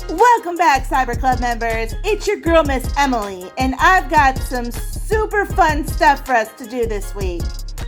Welcome back, Cyber Club members. It's your girl, Miss Emily, and I've got some super fun stuff for us to do this week,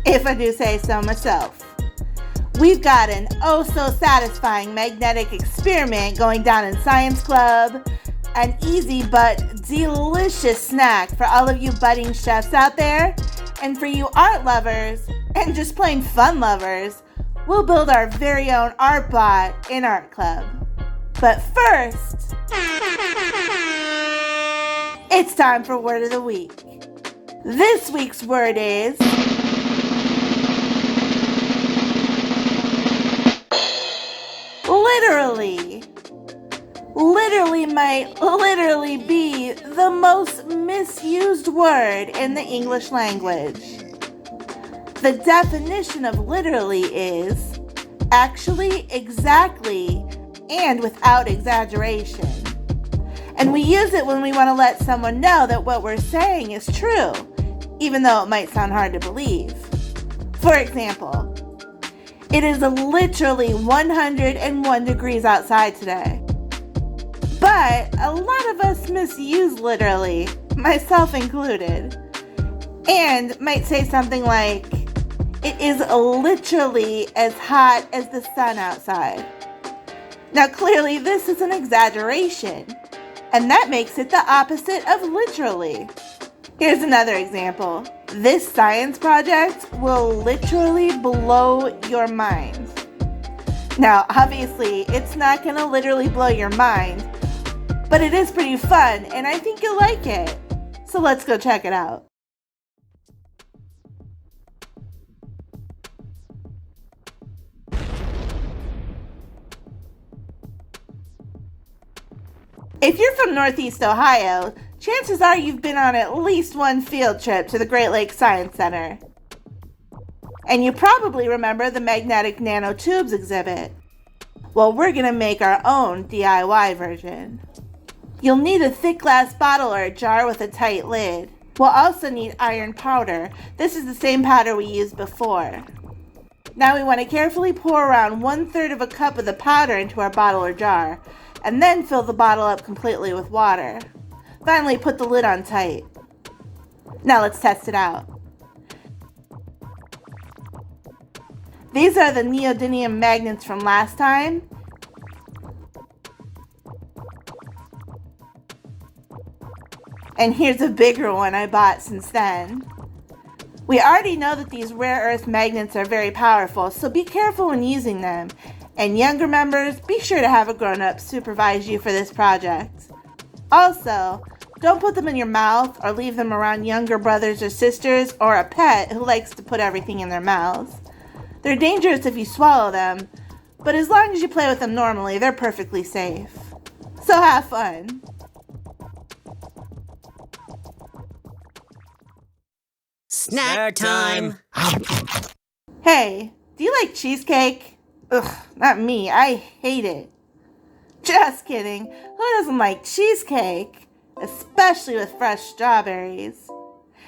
if I do say so myself. We've got an oh-so-satisfying magnetic experiment going down in Science Club, an easy but delicious snack for all of you budding chefs out there, and for you art lovers, and just plain fun lovers, we'll build our very own art bot in Art Club. But first, it's time for Word of the Week. This week's word is literally. Literally might literally be the most misused word in the English language. The definition of literally is actually, exactly, and without exaggeration. And we use it when we want to let someone know that what we're saying is true, even though it might sound hard to believe. For example, it is literally 101 degrees outside today. But a lot of us misuse literally, myself included, and might say something like, it is literally as hot as the sun outside. Now clearly this is an exaggeration, and that makes it the opposite of literally. Here's another example. This science project will literally blow your mind. Now obviously it's not going to literally blow your mind, but it is pretty fun and I think you'll like it. So let's go check it out. If you're from Northeast Ohio, chances are you've been on at least one field trip to the Great Lakes Science Center. And you probably remember the magnetic nanotubes exhibit. Well, we're going to make our own DIY version. You'll need a thick glass bottle or a jar with a tight lid. We'll also need iron powder. This is the same powder we used before. Now we want to carefully pour around 1/3 of a cup of the powder into our bottle or jar, and then fill the bottle up completely with water. Finally, put the lid on tight. Now let's test it out. These are the neodymium magnets from last time. And here's a bigger one I bought since then. We already know that these rare earth magnets are very powerful, so be careful when using them. And younger members, be sure to have a grown-up supervise you for this project. Also, don't put them in your mouth or leave them around younger brothers or sisters or a pet who likes to put everything in their mouths. They're dangerous if you swallow them, but as long as you play with them normally, they're perfectly safe. So have fun. Snack time! Hey, do you like cheesecake? Ugh, not me. I hate it. Just kidding. Who doesn't like cheesecake? Especially with fresh strawberries.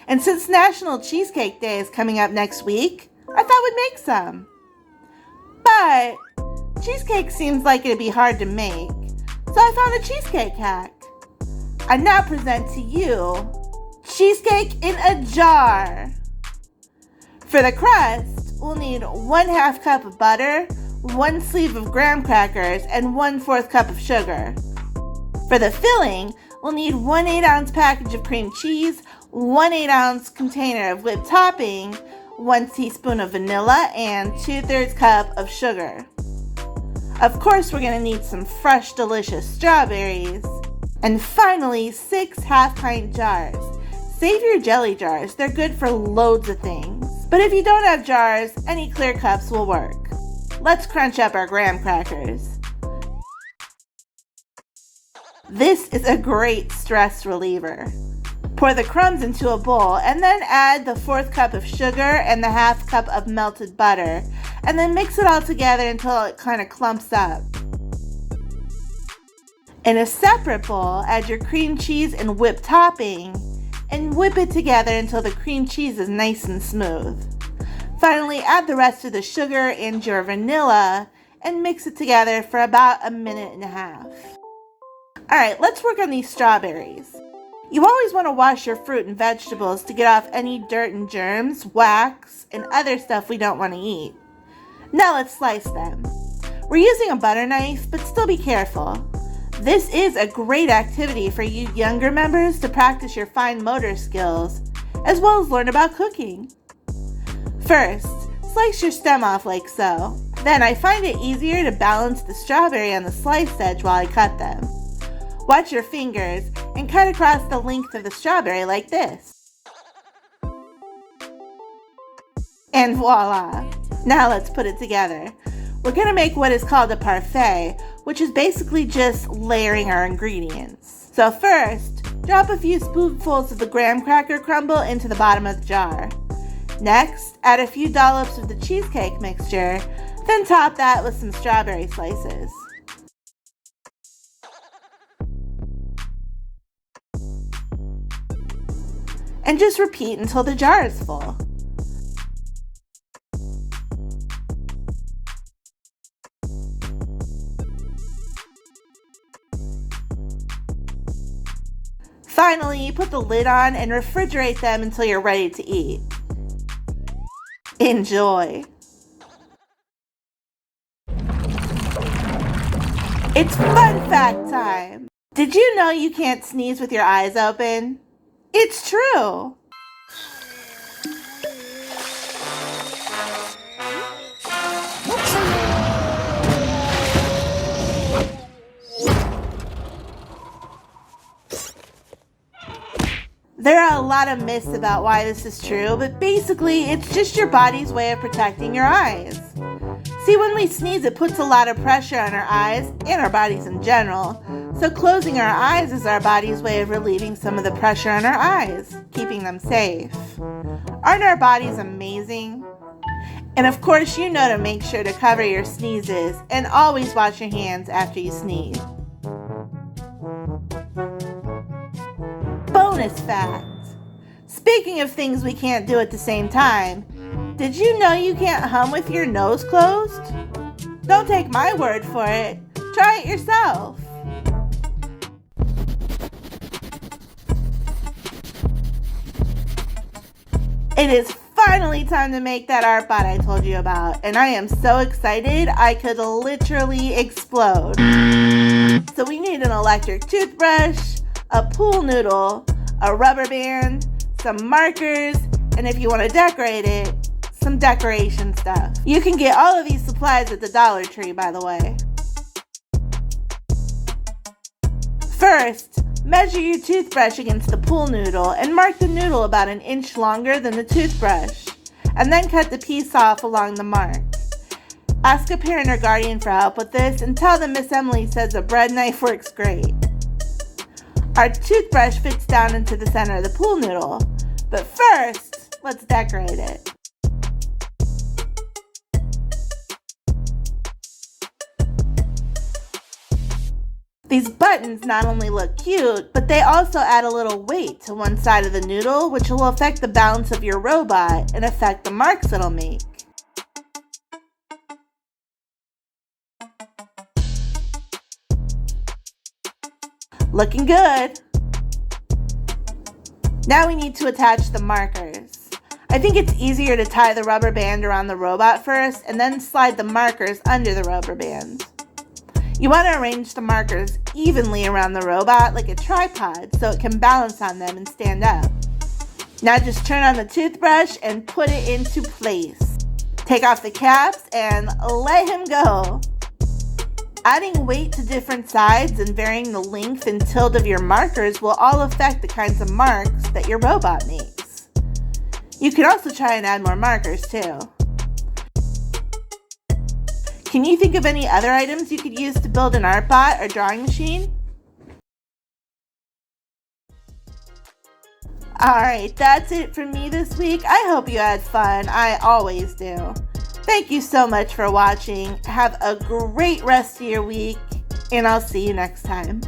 And since National Cheesecake Day is coming up next week, I thought we'd make some. But cheesecake seems like it'd be hard to make, so I found a cheesecake hack. I now present to you cheesecake in a jar. For the crust, we'll need 1/2 cup of butter, 1 sleeve of graham crackers, and 1/4 cup of sugar. For the filling, we'll need 1 8-ounce package of cream cheese, 1 8-ounce container of whipped topping, 1 teaspoon of vanilla, and 2/3 cup of sugar. Of course, we're going to need some fresh, delicious strawberries. And finally, 6 half-pint jars. Save your jelly jars. They're good for loads of things. But if you don't have jars, any clear cups will work. Let's crunch up our graham crackers. This is a great stress reliever. Pour the crumbs into a bowl and then add the 1/4 cup of sugar and the 1/2 cup of melted butter, and then mix it all together until it kind of clumps up. In a separate bowl, add your cream cheese and whipped topping and whip it together until the cream cheese is nice and smooth. Finally, add the rest of the sugar and your vanilla and mix it together for about a minute and a half. Alright, let's work on these strawberries. You always want to wash your fruit and vegetables to get off any dirt and germs, wax, and other stuff we don't want to eat. Now let's slice them. We're using a butter knife, but still be careful. This is a great activity for you younger members to practice your fine motor skills, as well as learn about cooking. First, slice your stem off like so. Then I find it easier to balance the strawberry on the sliced edge while I cut them. Watch your fingers and cut across the length of the strawberry like this. And voila! Now let's put it together. We're going to make what is called a parfait, which is basically just layering our ingredients. So first, drop a few spoonfuls of the graham cracker crumble into the bottom of the jar. Next, add a few dollops of the cheesecake mixture, then top that with some strawberry slices. And just repeat until the jar is full. Finally, put the lid on and refrigerate them until you're ready to eat. Enjoy! It's fun fact time! Did you know you can't sneeze with your eyes open? It's true! There are a lot of myths about why this is true, but basically it's just your body's way of protecting your eyes. See, when we sneeze, it puts a lot of pressure on our eyes and our bodies in general. So closing our eyes is our body's way of relieving some of the pressure on our eyes, keeping them safe. Aren't our bodies amazing? And of course, you know to make sure to cover your sneezes and always wash your hands after you sneeze. Bonus fact. Speaking of things we can't do at the same time, did you know you can't hum with your nose closed? Don't take my word for it. Try it yourself. It is finally time to make that art bot I told you about, and I am so excited I could literally explode. So we need an electric toothbrush, a pool noodle, a rubber band, some markers, and if you want to decorate it, some decoration stuff. You can get all of these supplies at the Dollar Tree, by the way. First, measure your toothbrush against the pool noodle and mark the noodle about an inch longer than the toothbrush, and then cut the piece off along the mark. Ask a parent or guardian for help with this and tell them Miss Emily says a bread knife works great. Our toothbrush fits down into the center of the pool noodle, but first, let's decorate it. These buttons not only look cute, but they also add a little weight to one side of the noodle, which will affect the balance of your robot and affect the marks it'll make. Looking good! Now we need to attach the markers. I think it's easier to tie the rubber band around the robot first and then slide the markers under the rubber band. You want to arrange the markers evenly around the robot like a tripod so it can balance on them and stand up. Now just turn on the toothbrush and put it into place. Take off the caps and let him go. Adding weight to different sides and varying the length and tilt of your markers will all affect the kinds of marks that your robot makes. You can also try and add more markers too. Can you think of any other items you could use to build an art bot or drawing machine? Alright, that's it from me this week. I hope you had fun. I always do. Thank you so much for watching. Have a great rest of your week, and I'll see you next time.